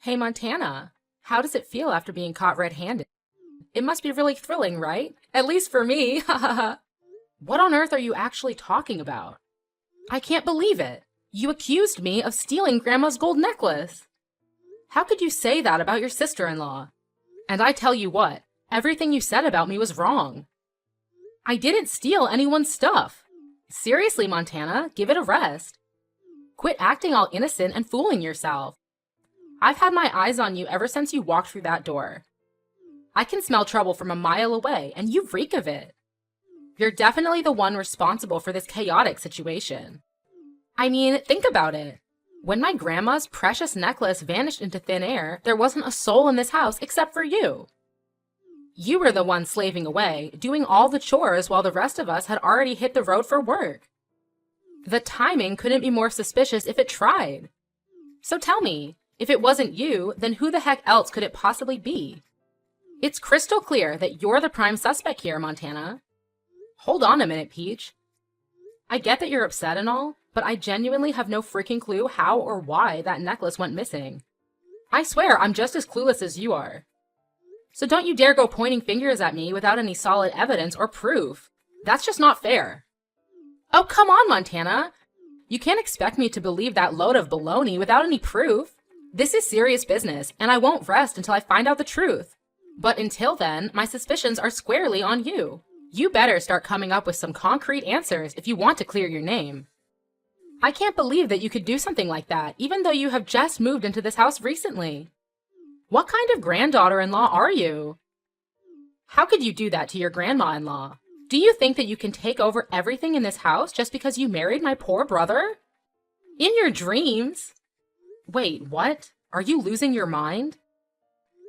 Hey Montana, how does it feel after being caught red-handed? It must be really thrilling, right? At least for me. What on earth are you actually talking about? I can't believe it. You accused me of stealing Grandma's gold necklace. How could you say that about your sister-in-law? And I tell you what, everything you said about me was wrong. I didn't steal anyone's stuff. Seriously, Montana, give it a rest. Quit acting all innocent and fooling yourself. I've had my eyes on you ever since you walked through that door. I can smell trouble from a mile away, and you reek of it. You're definitely the one responsible for this chaotic situation. I mean, think about it. When my grandma's precious necklace vanished into thin air, there wasn't a soul in this house except for you. You were the one slaving away, doing all the chores while the rest of us had already hit the road for work. The timing couldn't be more suspicious if it tried. So tell me, if it wasn't you, then who the heck else could it possibly be? It's crystal clear that you're the prime suspect here, Montana. Hold on a minute, Peach. I get that you're upset and all, but I genuinely have no freaking clue how or why that necklace went missing. I swear I'm just as clueless as you are. So don't you dare go pointing fingers at me without any solid evidence or proof. That's just not fair. Oh, come on, Montana. You can't expect me to believe that load of baloney without any proof. This is serious business, and I won't rest until I find out the truth. But until then, my suspicions are squarely on you. You better start coming up with some concrete answers if you want to clear your name. I can't believe that you could do something like that, even though you have just moved into this house recently. What kind of granddaughter-in-law are you? How could you do that to your grandma-in-law? Do you think that you can take over everything in this house just because you married my poor brother? In your dreams? Wait, what? Are you losing your mind?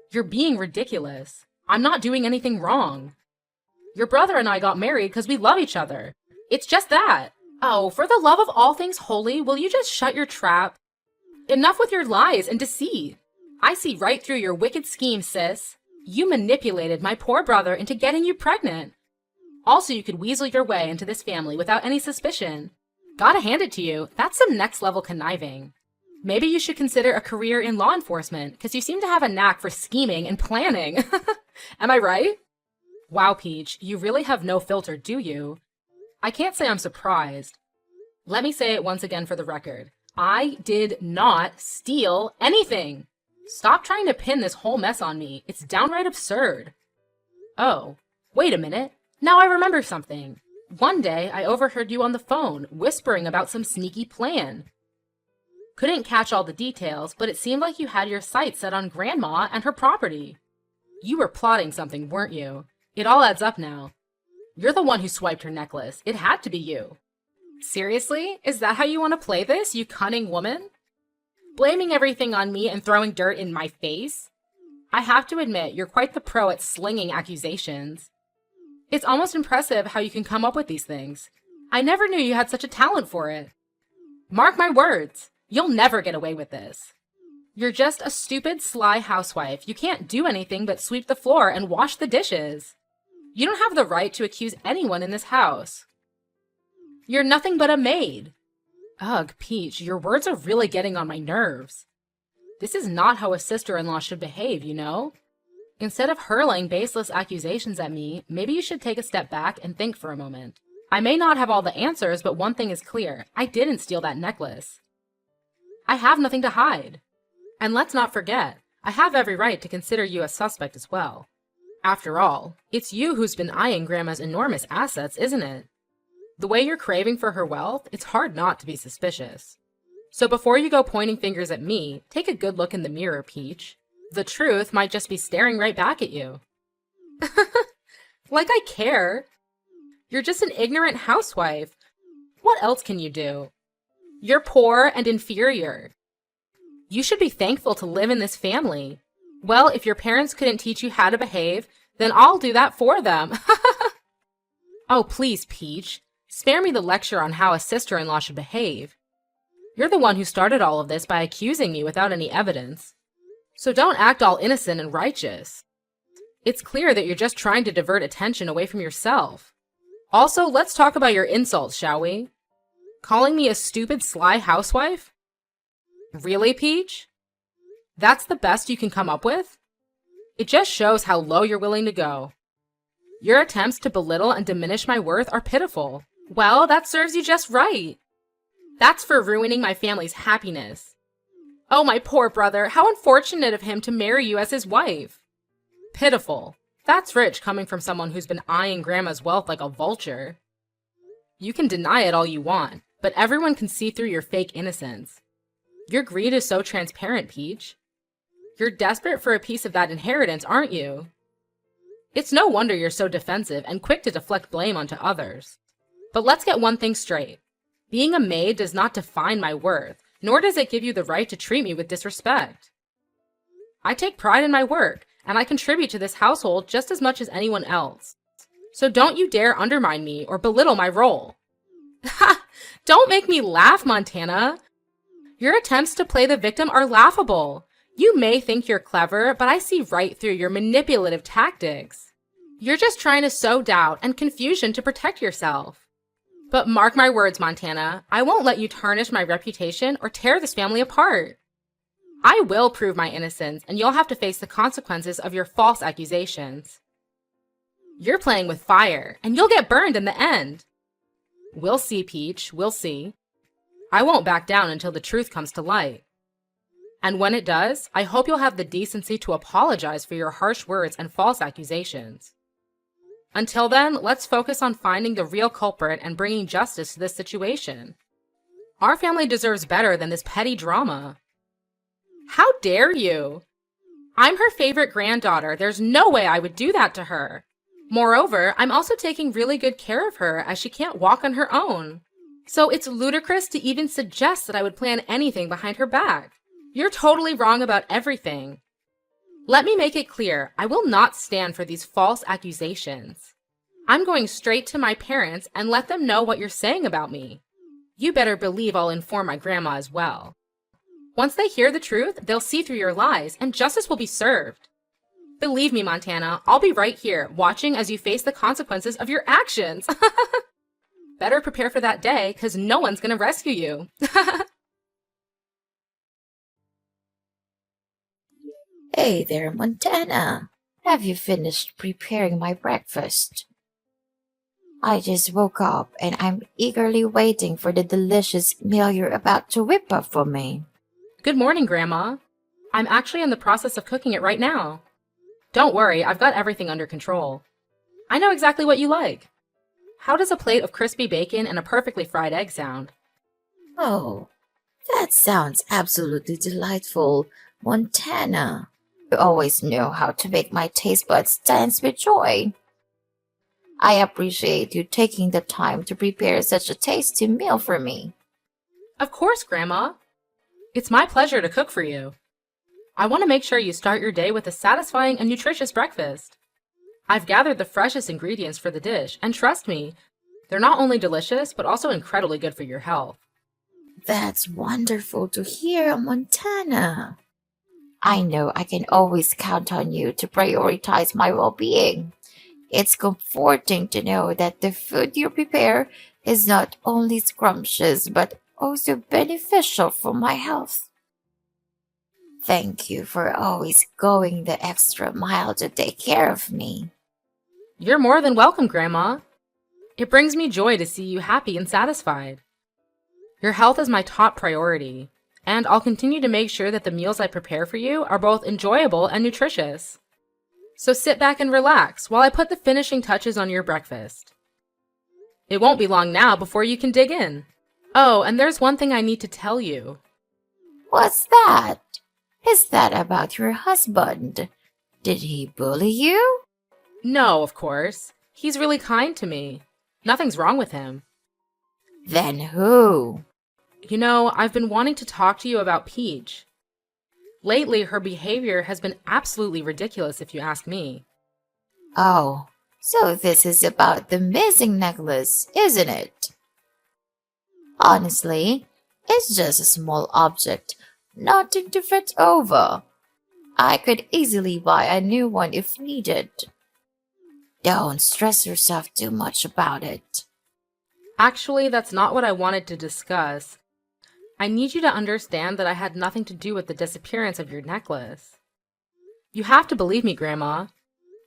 You're being ridiculous. I'm not doing anything wrong. Your brother and I got married because we love each other. It's just that. Oh, for the love of all things holy, will you just shut your trap? Enough with your lies and deceit. I see right through your wicked scheme, sis. You manipulated my poor brother into getting you pregnant. Also, you could weasel your way into this family without any suspicion. Gotta hand it to you, that's some next-level conniving. Maybe you should consider a career in law enforcement, because you seem to have a knack for scheming and planning. Am I right? Wow, Peach, you really have no filter, do you? I can't say I'm surprised. Let me say it once again for the record. I did not steal anything. Stop trying to pin this whole mess on me. It's downright absurd. Oh, wait a minute. Now I remember something. One day, I overheard you on the phone, whispering about some sneaky plan. Couldn't catch all the details, but it seemed like you had your sights set on Grandma and her property. You were plotting something, weren't you? It all adds up now. You're the one who swiped her necklace. It had to be you. Seriously? Is that how you want to play this, you cunning woman? Blaming everything on me and throwing dirt in my face? I have to admit, you're quite the pro at slinging accusations. It's almost impressive how you can come up with these things. I never knew you had such a talent for it. Mark my words, you'll never get away with this. You're just a stupid, sly housewife. You can't do anything but sweep the floor and wash the dishes. You don't have the right to accuse anyone in this house. You're nothing but a maid. Ugh, Peach, your words are really getting on my nerves. This is not how a sister-in-law should behave, you know? Instead of hurling baseless accusations at me, maybe you should take a step back and think for a moment. I may not have all the answers, but one thing is clear. I didn't steal that necklace. I have nothing to hide. And let's not forget, I have every right to consider you a suspect as well. After all, it's you who's been eyeing Grandma's enormous assets, isn't it? The way you're craving for her wealth, it's hard not to be suspicious. So before you go pointing fingers at me, take a good look in the mirror, Peach. The truth might just be staring right back at you. Like I care. You're just an ignorant housewife. What else can you do? You're poor and inferior. You should be thankful to live in this family. Well, if your parents couldn't teach you how to behave, then I'll do that for them. Oh, please, Peach. Spare me the lecture on how a sister-in-law should behave. You're the one who started all of this by accusing me without any evidence. So don't act all innocent and righteous. It's clear that you're just trying to divert attention away from yourself. Also, let's talk about your insults, shall we? Calling me a stupid, sly housewife? Really, Peach? That's the best you can come up with? It just shows how low you're willing to go. Your attempts to belittle and diminish my worth are pitiful. Well, that serves you just right. That's for ruining my family's happiness. Oh, my poor brother, how unfortunate of him to marry you as his wife. Pitiful. That's rich coming from someone who's been eyeing Grandma's wealth like a vulture. You can deny it all you want, but everyone can see through your fake innocence. Your greed is so transparent, Peach. You're desperate for a piece of that inheritance, aren't you? It's no wonder you're so defensive and quick to deflect blame onto others. But let's get one thing straight. Being a maid does not define my worth, nor does it give you the right to treat me with disrespect. I take pride in my work, and I contribute to this household just as much as anyone else. So don't you dare undermine me or belittle my role. Ha! Don't make me laugh, Montana. Your attempts to play the victim are laughable. You may think you're clever, but I see right through your manipulative tactics. You're just trying to sow doubt and confusion to protect yourself. But mark my words, Montana, I won't let you tarnish my reputation or tear this family apart. I will prove my innocence, and you'll have to face the consequences of your false accusations. You're playing with fire, and you'll get burned in the end. We'll see, Peach, we'll see. I won't back down until the truth comes to light. And when it does, I hope you'll have the decency to apologize for your harsh words and false accusations. Until then, let's focus on finding the real culprit and bringing justice to this situation. Our family deserves better than this petty drama. How dare you? I'm her favorite granddaughter. There's no way I would do that to her. Moreover, I'm also taking really good care of her as she can't walk on her own. So it's ludicrous to even suggest that I would plan anything behind her back. You're totally wrong about everything. Let me make it clear, I will not stand for these false accusations. I'm going straight to my parents and let them know what you're saying about me. You better believe I'll inform my grandma as well. Once they hear the truth, they'll see through your lies and justice will be served. Believe me, Montana, I'll be right here, watching as you face the consequences of your actions. Better prepare for that day, because no one's gonna rescue you. Hey there, Montana. Have you finished preparing my breakfast? I just woke up and I'm eagerly waiting for the delicious meal you're about to whip up for me. Good morning, Grandma. I'm actually in the process of cooking it right now. Don't worry, I've got everything under control. I know exactly what you like. How does a plate of crispy bacon and a perfectly fried egg sound? Oh, that sounds absolutely delightful, Montana. You always know how to make my taste buds dance with joy. I appreciate you taking the time to prepare such a tasty meal for me. Of course, Grandma. It's my pleasure to cook for you. I want to make sure you start your day with a satisfying and nutritious breakfast. I've gathered the freshest ingredients for the dish, and trust me, they're not only delicious, but also incredibly good for your health. That's wonderful to hear, Montana. I know I can always count on you to prioritize my well-being. It's comforting to know that the food you prepare is not only scrumptious, but also beneficial for my health. Thank you for always going the extra mile to take care of me. You're more than welcome, Grandma. It brings me joy to see you happy and satisfied. Your health is my top priority, and I'll continue to make sure that the meals I prepare for you are both enjoyable and nutritious. So sit back and relax while I put the finishing touches on your breakfast. It won't be long now before you can dig in. Oh, and there's one thing I need to tell you. What's that? Is that about your husband? Did he bully you? No, of course. He's really kind to me. Nothing's wrong with him. Then who? You know, I've been wanting to talk to you about Peach. Lately, her behavior has been absolutely ridiculous, if you ask me. Oh, so this is about the missing necklace, isn't it? Honestly, it's just a small object, nothing to fret over. I could easily buy a new one if needed. Don't stress yourself too much about it. Actually, that's not what I wanted to discuss. I need you to understand that I had nothing to do with the disappearance of your necklace. You have to believe me, Grandma.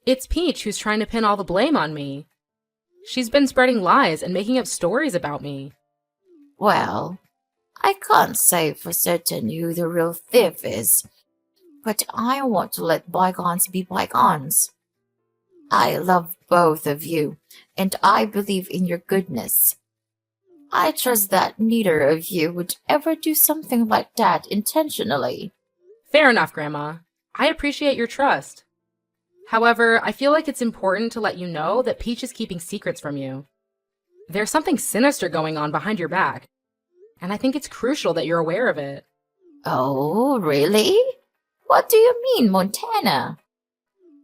It's Peach who's trying to pin all the blame on me. She's been spreading lies and making up stories about me. Well, I can't say for certain who the real thief is, but I want to let bygones be bygones. I love both of you, and I believe in your goodness. I trust that neither of you would ever do something like that intentionally. Fair enough, Grandma. I appreciate your trust. However, I feel like it's important to let you know that Peach is keeping secrets from you. There's something sinister going on behind your back, and I think it's crucial that you're aware of it. Oh, really? What do you mean, Montana?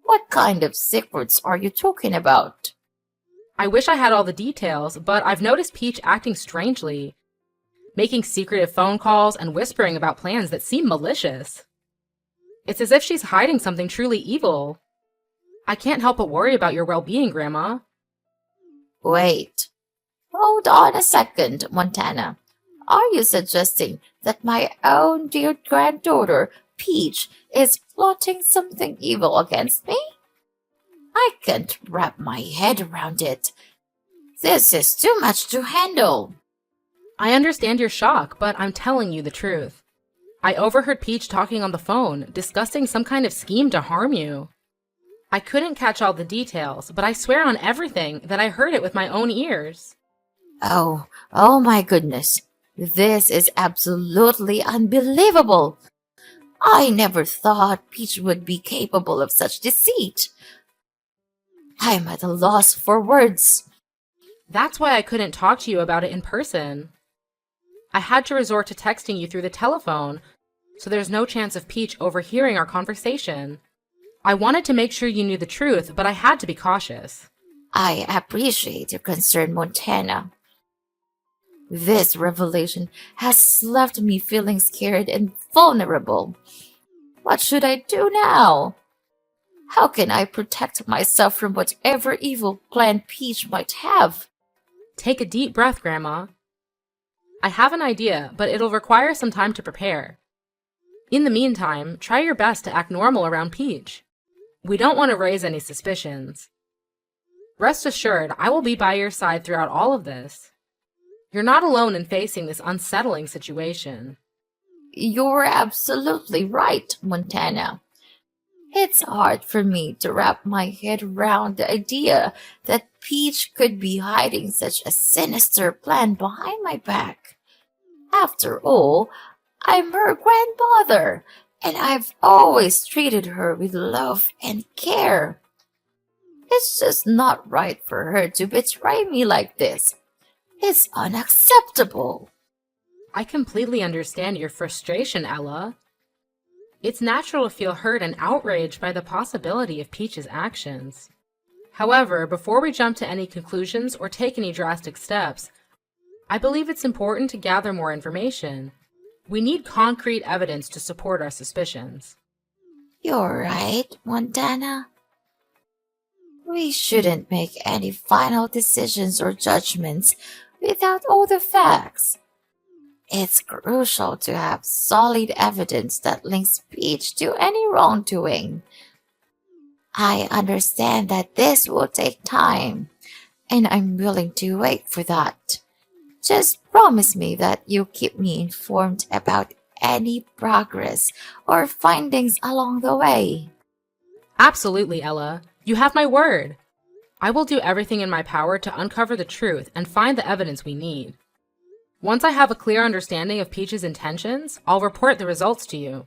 What kind of secrets are you talking about? I wish I had all the details, but I've noticed Peach acting strangely, making secretive phone calls and whispering about plans that seem malicious. It's as if she's hiding something truly evil. I can't help but worry about your well-being, Grandma. Wait. Hold on a second, Montana. Are you suggesting that my own dear granddaughter, Peach, is plotting something evil against me? I can't wrap my head around it. This is too much to handle. I understand your shock, but I'm telling you the truth. I overheard Peach talking on the phone, discussing some kind of scheme to harm you. I couldn't catch all the details, but I swear on everything that I heard it with my own ears. Oh my goodness. This is absolutely unbelievable. I never thought Peach would be capable of such deceit. I'm at a loss for words. That's why I couldn't talk to you about it in person. I had to resort to texting you through the telephone, so there's no chance of Peach overhearing our conversation. I wanted to make sure you knew the truth, but I had to be cautious. I appreciate your concern, Montana. This revelation has left me feeling scared and vulnerable. What should I do now? How can I protect myself from whatever evil plan Peach might have? Take a deep breath, Grandma. I have an idea, but it'll require some time to prepare. In the meantime, try your best to act normal around Peach. We don't want to raise any suspicions. Rest assured, I will be by your side throughout all of this. You're not alone in facing this unsettling situation. You're absolutely right, Montana. It's hard for me to wrap my head around the idea that Peach could be hiding such a sinister plan behind my back. After all, I'm her grandmother, and I've always treated her with love and care. It's just not right for her to betray me like this. It's unacceptable. I completely understand your frustration, Ella. It's natural to feel hurt and outraged by the possibility of Peach's actions. However, before we jump to any conclusions or take any drastic steps, I believe it's important to gather more information. We need concrete evidence to support our suspicions. You're right, Montana. We shouldn't make any final decisions or judgments without all the facts. It's crucial to have solid evidence that links Peach to any wrongdoing. I understand that this will take time, and I'm willing to wait for that. Just promise me that you'll keep me informed about any progress or findings along the way. Absolutely, Ella. You have my word. I will do everything in my power to uncover the truth and find the evidence we need. Once I have a clear understanding of Peach's intentions, I'll report the results to you.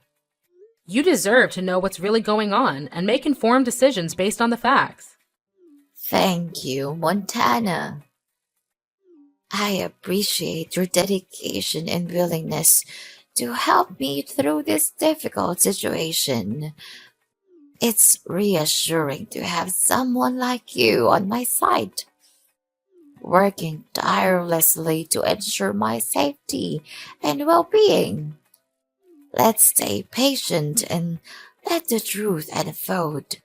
You deserve to know what's really going on and make informed decisions based on the facts. Thank you, Montana. I appreciate your dedication and willingness to help me through this difficult situation. It's reassuring to have someone like you on my side, working tirelessly to ensure my safety and well-being. Let's stay patient and let the truth unfold.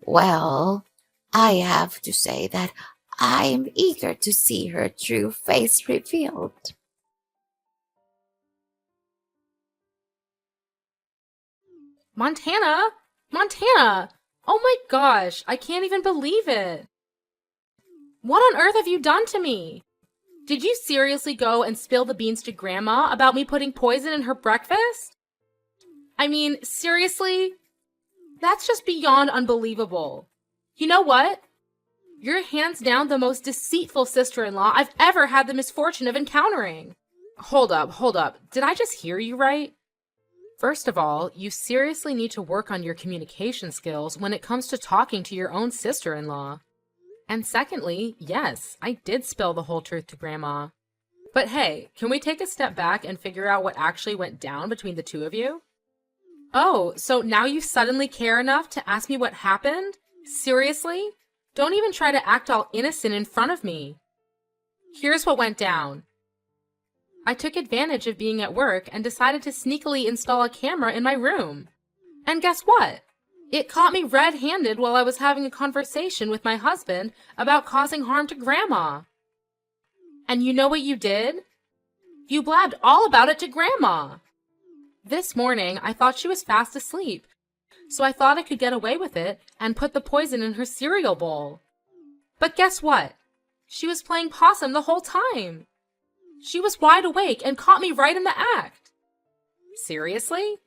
Well, I have to say that I am eager to see her true face revealed. Montana! Montana! Oh my gosh, I can't even believe it. What on earth have you done to me? Did you seriously go and spill the beans to Grandma about me putting poison in her breakfast? I mean, seriously? That's just beyond unbelievable. You know what? You're hands down the most deceitful sister-in-law I've ever had the misfortune of encountering. Hold up. Did I just hear you right? First of all, you seriously need to work on your communication skills when it comes to talking to your own sister-in-law. And secondly, yes, I did spill the whole truth to Grandma. But hey, can we take a step back and figure out what actually went down between the two of you? Oh, so now you suddenly care enough to ask me what happened? Seriously? Don't even try to act all innocent in front of me. Here's what went down. I took advantage of being at work and decided to sneakily install a camera in my room. And guess what? It caught me red-handed while I was having a conversation with my husband about causing harm to Grandma. And you know what you did? You blabbed all about it to Grandma. This morning, I thought she was fast asleep, so I thought I could get away with it and put the poison in her cereal bowl. But guess what? She was playing possum the whole time. She was wide awake and caught me right in the act. Seriously?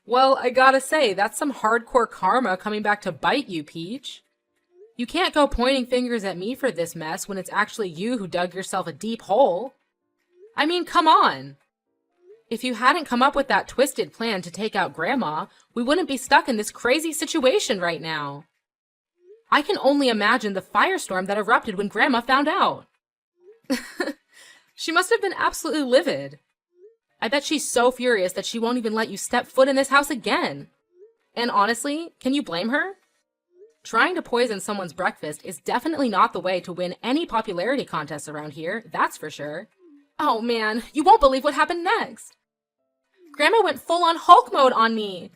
Well, I gotta say, that's some hardcore karma coming back to bite you, Peach. You can't go pointing fingers at me for this mess when it's actually you who dug yourself a deep hole. I mean, come on. If you hadn't come up with that twisted plan to take out Grandma, we wouldn't be stuck in this crazy situation right now. I can only imagine the firestorm that erupted when Grandma found out. She must have been absolutely livid. I bet she's so furious that she won't even let you step foot in this house again. And honestly, can you blame her? Trying to poison someone's breakfast is definitely not the way to win any popularity contests around here, that's for sure. Oh man, you won't believe what happened next. Grandma went full-on Hulk mode on me.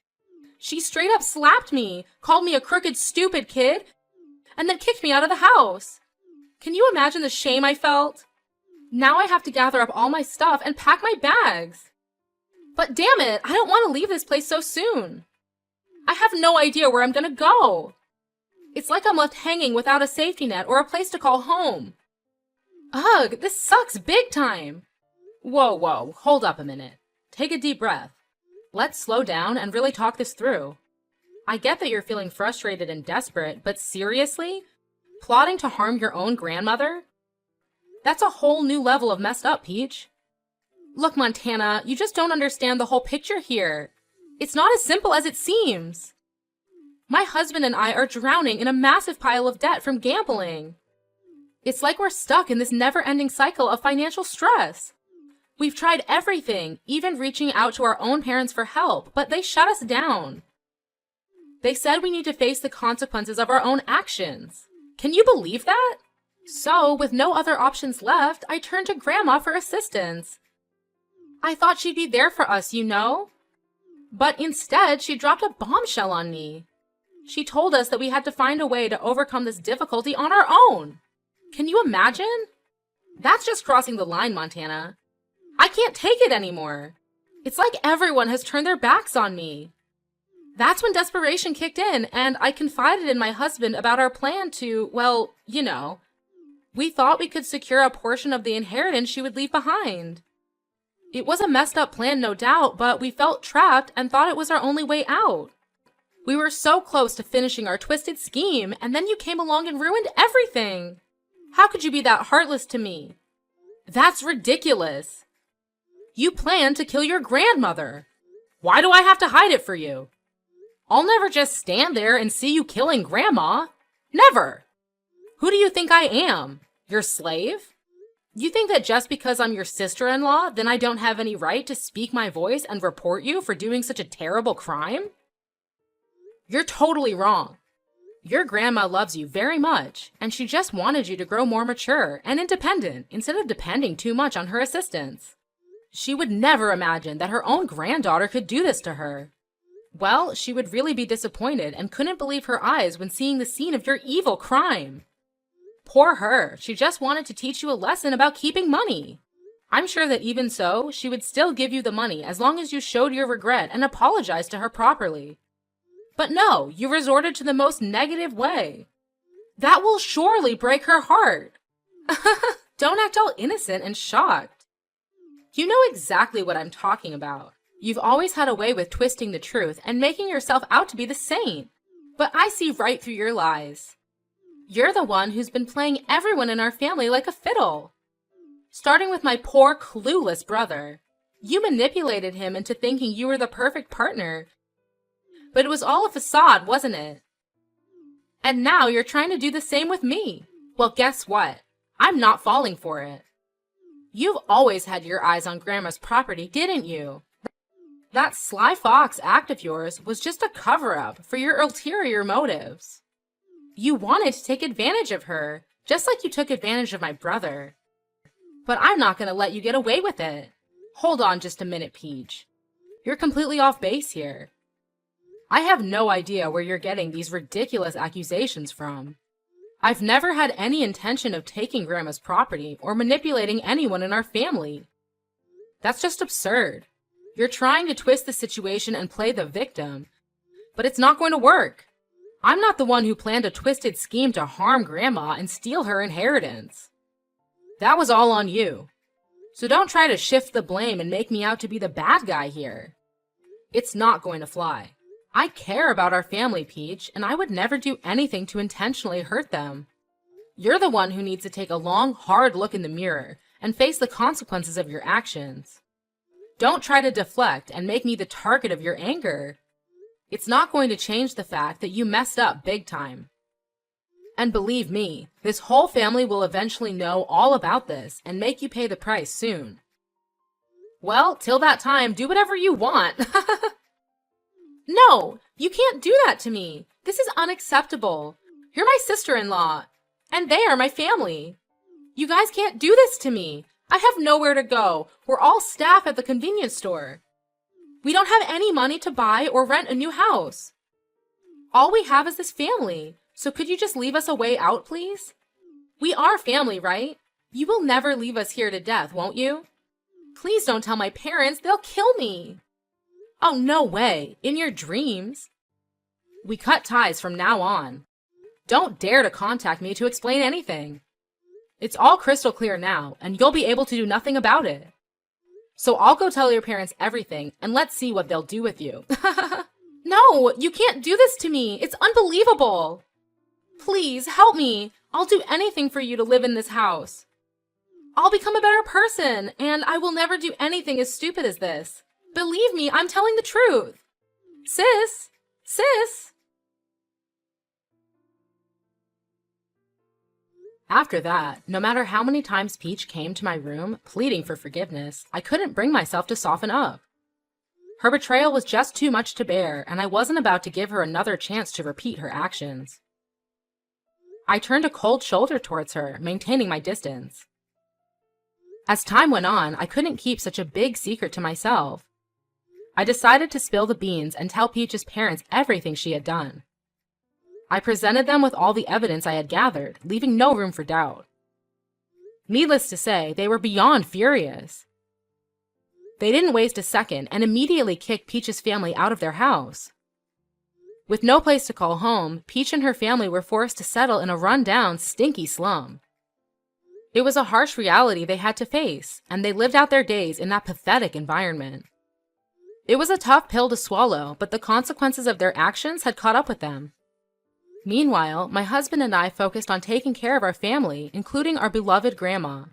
She straight up slapped me, called me a crooked, stupid kid, and then kicked me out of the house. Can you imagine the shame I felt? Now I have to gather up all my stuff and pack my bags. But damn it, I don't want to leave this place so soon. I have no idea where I'm gonna go. It's like I'm left hanging without a safety net or a place to call home. Ugh, this sucks big time. Whoa, hold up a minute. Take a deep breath. Let's slow down and really talk this through. I get that you're feeling frustrated and desperate, but seriously? Plotting to harm your own grandmother? That's a whole new level of messed up, Peach. Look, Montana, you just don't understand the whole picture here. It's not as simple as it seems. My husband and I are drowning in a massive pile of debt from gambling. It's like we're stuck in this never-ending cycle of financial stress. We've tried everything, even reaching out to our own parents for help, but they shut us down. They said we need to face the consequences of our own actions. Can you believe that? So, with no other options left, I turned to Grandma for assistance. I thought she'd be there for us, you know? But instead, she dropped a bombshell on me. She told us that we had to find a way to overcome this difficulty on our own. Can you imagine? That's just crossing the line, Montana. I can't take it anymore. It's like everyone has turned their backs on me. That's when desperation kicked in, and I confided in my husband about our plan to, well, you know. We thought we could secure a portion of the inheritance she would leave behind. It was a messed up plan, no doubt, but we felt trapped and thought it was our only way out. We were so close to finishing our twisted scheme, and then you came along and ruined everything. How could you be that heartless to me? That's ridiculous. You planned to kill your grandmother. Why do I have to hide it for you? I'll never just stand there and see you killing Grandma. Never. Who do you think I am? Your slave? You think that just because I'm your sister-in-law, then I don't have any right to speak my voice and report you for doing such a terrible crime? You're totally wrong. Your grandma loves you very much, and she just wanted you to grow more mature and independent instead of depending too much on her assistance. She would never imagine that her own granddaughter could do this to her. Well, she would really be disappointed and couldn't believe her eyes when seeing the scene of your evil crime. Poor her, she just wanted to teach you a lesson about keeping money. I'm sure that even so, she would still give you the money as long as you showed your regret and apologized to her properly. But no, you resorted to the most negative way. That will surely break her heart. Don't act all innocent and shocked. You know exactly what I'm talking about. You've always had a way with twisting the truth and making yourself out to be the saint. But I see right through your lies. You're the one who's been playing everyone in our family like a fiddle. Starting with my poor, clueless brother. You manipulated him into thinking you were the perfect partner. But it was all a facade, wasn't it? And now you're trying to do the same with me. Well, guess what? I'm not falling for it. You've always had your eyes on Grandma's property, didn't you? That sly fox act of yours was just a cover-up for your ulterior motives. You wanted to take advantage of her, just like you took advantage of my brother. But I'm not going to let you get away with it. Hold on just a minute, Peach. You're completely off base here. I have no idea where you're getting these ridiculous accusations from. I've never had any intention of taking Grandma's property or manipulating anyone in our family. That's just absurd. You're trying to twist the situation and play the victim, but it's not going to work. I'm not the one who planned a twisted scheme to harm Grandma and steal her inheritance. That was all on you. So don't try to shift the blame and make me out to be the bad guy here. It's not going to fly. I care about our family, Peach, and I would never do anything to intentionally hurt them. You're the one who needs to take a long, hard look in the mirror and face the consequences of your actions. Don't try to deflect and make me the target of your anger. It's not going to change the fact that you messed up big time. And believe me, this whole family will eventually know all about this and make you pay the price soon. Well, till that time, do whatever you want. No, you can't do that to me. This is unacceptable. You're my sister-in-law, and they are my family. You guys can't do this to me. I have nowhere to go. We're all staff at the convenience store. We don't have any money to buy or rent a new house. All we have is this family, so could you just leave us a way out, please? We are family, right? You will never leave us here to death, won't you? Please don't tell my parents. They'll kill me. Oh, no way. In your dreams. We cut ties from now on. Don't dare to contact me to explain anything. It's all crystal clear now, and you'll be able to do nothing about it. So I'll go tell your parents everything, and let's see what they'll do with you. No, you can't do this to me. It's unbelievable. Please, help me. I'll do anything for you to live in this house. I'll become a better person, and I will never do anything as stupid as this. Believe me, I'm telling the truth. Sis! Sis! After that, no matter how many times Peach came to my room, pleading for forgiveness, I couldn't bring myself to soften up. Her betrayal was just too much to bear, and I wasn't about to give her another chance to repeat her actions. I turned a cold shoulder towards her, maintaining my distance. As time went on, I couldn't keep such a big secret to myself. I decided to spill the beans and tell Peach's parents everything she had done. I presented them with all the evidence I had gathered, leaving no room for doubt. Needless to say, they were beyond furious. They didn't waste a second and immediately kicked Peach's family out of their house. With no place to call home, Peach and her family were forced to settle in a run-down, stinky slum. It was a harsh reality they had to face, and they lived out their days in that pathetic environment. It was a tough pill to swallow, but the consequences of their actions had caught up with them. Meanwhile, my husband and I focused on taking care of our family, including our beloved Grandma.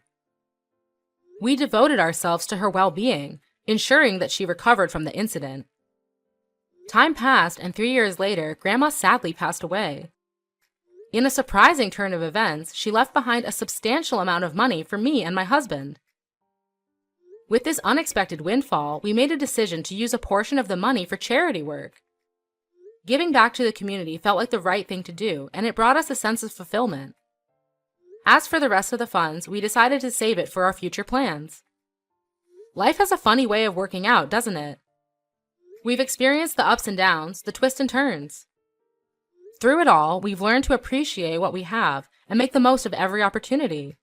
We devoted ourselves to her well-being, ensuring that she recovered from the incident. Time passed, and 3 years later, Grandma sadly passed away. In a surprising turn of events, she left behind a substantial amount of money for me and my husband. With this unexpected windfall, we made a decision to use a portion of the money for charity work. Giving back to the community felt like the right thing to do, and it brought us a sense of fulfillment. As for the rest of the funds, we decided to save it for our future plans. Life has a funny way of working out, doesn't it? We've experienced the ups and downs, the twists and turns. Through it all, we've learned to appreciate what we have and make the most of every opportunity.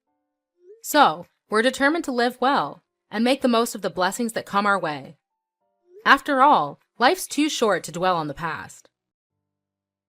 So, we're determined to live well, and make the most of the blessings that come our way. After all, life's too short to dwell on the past.